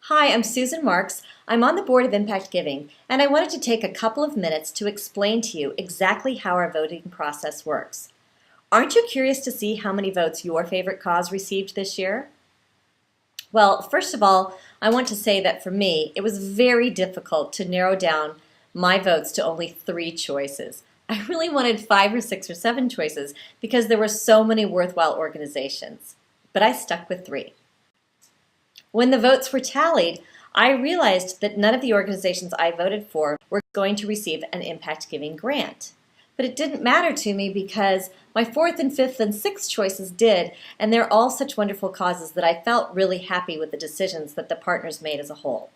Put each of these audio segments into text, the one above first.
Hi, I'm Susan Marks. I'm on the board of Impact Giving, and I wanted to take a couple of minutes to explain to you exactly how our voting process works. Aren't you curious to see how many votes your favorite cause received this year? Well, first of all, I want to say that for me, it was very difficult to narrow down my votes to only 3 choices. I really wanted 5 or 6 or 7 choices because there were so many worthwhile organizations, but I stuck with 3. When the votes were tallied, I realized that none of the organizations I voted for were going to receive an Impact Giving grant. But it didn't matter to me because my 4th and 5th and 6th choices did, and they're all such wonderful causes that I felt really happy with the decisions that the partners made as a whole.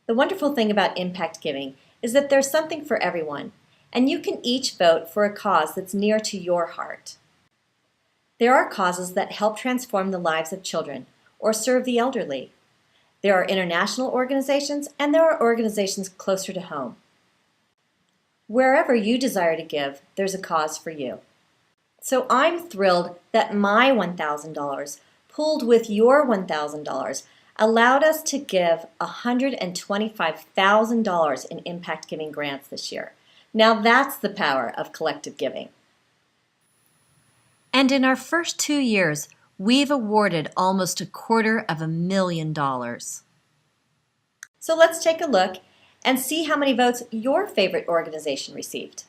The wonderful thing about Impact Giving is that there's something for everyone, and you can each vote for a cause that's near to your heart. There are causes that help transform the lives of children or serve the elderly. There are international organizations, and there are organizations closer to home. Wherever you desire to give, there's a cause for you. So I'm thrilled that my $1,000, pooled with your $1,000, allowed us to give $125,000 in Impact Giving grants this year. Now that's the power of collective giving. And in our first 2 years, we've awarded almost $250,000. So let's take a look and see how many votes your favorite organization received.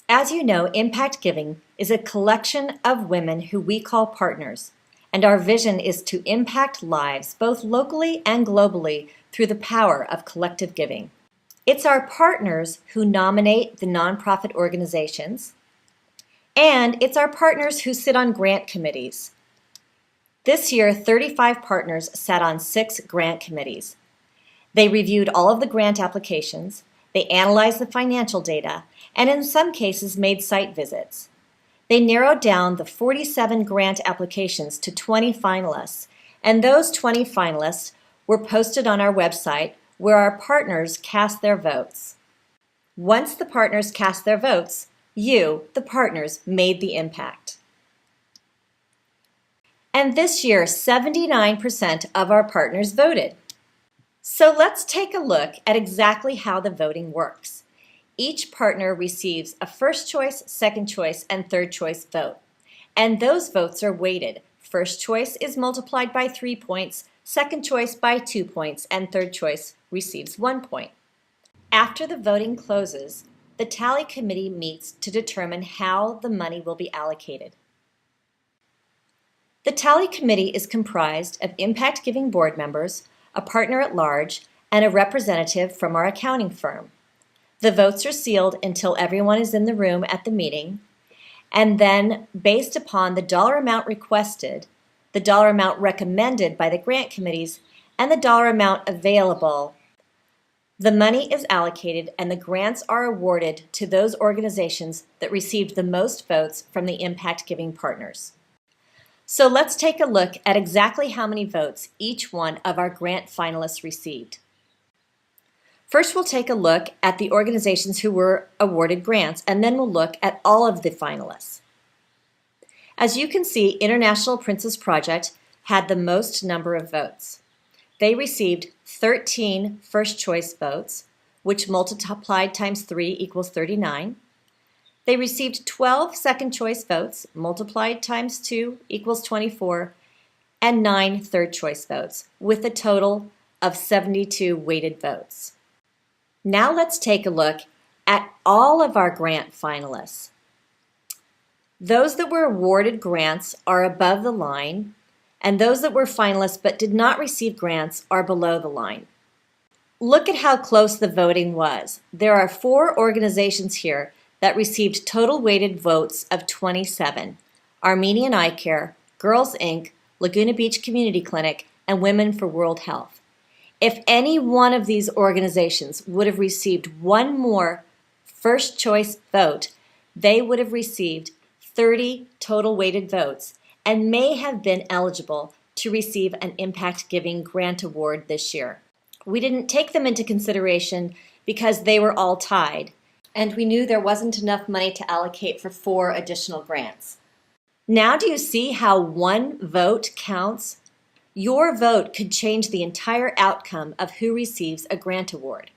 As you know, Impact Giving is a collection of women who we call partners, and our vision is to impact lives both locally and globally through the power of collective giving. It's our partners who nominate the nonprofit organizations, and it's our partners who sit on grant committees. This year, 35 partners sat on 6 grant committees. They reviewed all of the grant applications, they analyzed the financial data, and in some cases made site visits. They narrowed down the 47 grant applications to 20 finalists, and those 20 finalists were posted on our website where our partners cast their votes. Once the partners cast their votes, you, the partners, made the impact. And this year, 79% of our partners voted. So let's take a look at exactly how the voting works. Each partner receives a first choice, second choice, and third choice vote. And those votes are weighted. First choice is multiplied by 3 points, second choice by 2 points, and third choice receives 1 point. After the voting closes, the tally committee meets to determine how the money will be allocated. The tally committee is comprised of Impact Giving board members, a partner at large, and a representative from our accounting firm. The votes are sealed until everyone is in the room at the meeting, and then based upon the dollar amount requested, the dollar amount recommended by the grant committees, and the dollar amount available, the money is allocated and the grants are awarded to those organizations that received the most votes from the Impact Giving partners. So let's take a look at exactly how many votes each one of our grant finalists received. First, we'll take a look at the organizations who were awarded grants, and then we'll look at all of the finalists. As you can see, International Princess Project had the most number of votes. They received 13 first choice votes, which multiplied times 3 equals 39. They received 12 second choice votes, multiplied times 2 equals 24, and 9 third choice votes, with a total of 72 weighted votes. Now let's take a look at all of our grant finalists. Those that were awarded grants are above the line, and those that were finalists but did not receive grants are below the line. Look at how close the voting was. There are 4 organizations here that received total weighted votes of 27, Armenian Eye Care, Girls Inc., Laguna Beach Community Clinic, and Women for World Health. If any one of these organizations would have received one more first choice vote, they would have received 30 total weighted votes and may have been eligible to receive an Impact Giving grant award this year. We didn't take them into consideration because they were all tied, and we knew there wasn't enough money to allocate for 4 additional grants. Now do you see how one vote counts? Your vote could change the entire outcome of who receives a grant award.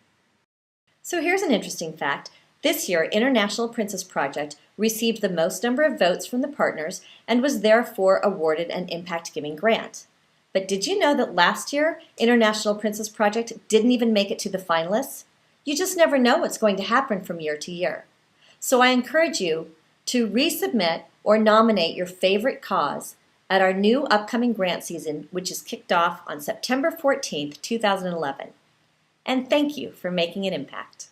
So here's an interesting fact. This year, International Princess Project received the most number of votes from the partners and was therefore awarded an Impact Giving grant. But did you know that last year, International Princess Project didn't even make it to the finalists? You just never know what's going to happen from year to year. So I encourage you to resubmit or nominate your favorite cause at our new upcoming grant season, which is kicked off on September 14th, 2011. And thank you for making an impact.